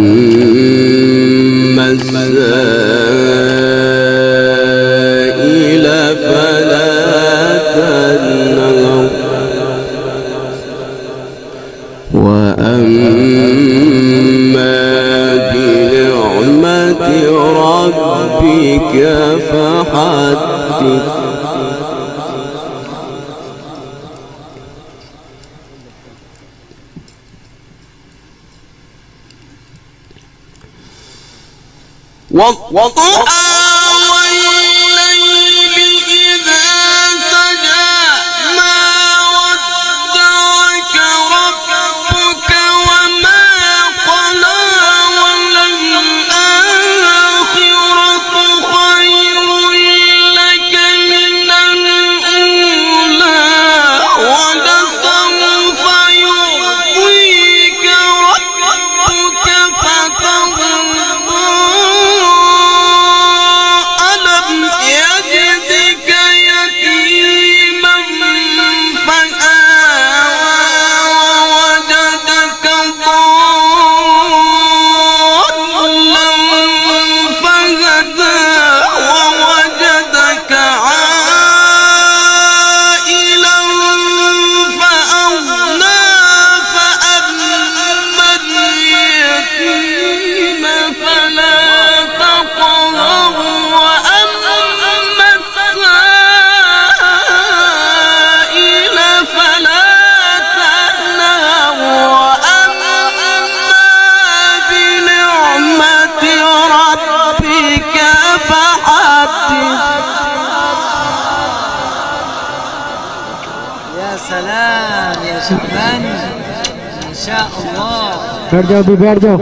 وأما السائل فلا تنهر وأما بنعمة ربك فحدث. وضحى والليل إذا سجى ما ودعك ربك وما قلى وللآخرة خير لك من الأولى ولسوف يعطيك ربك فترضى. يا سلام يا شعبان ما شاء الله. बैठ जाओ।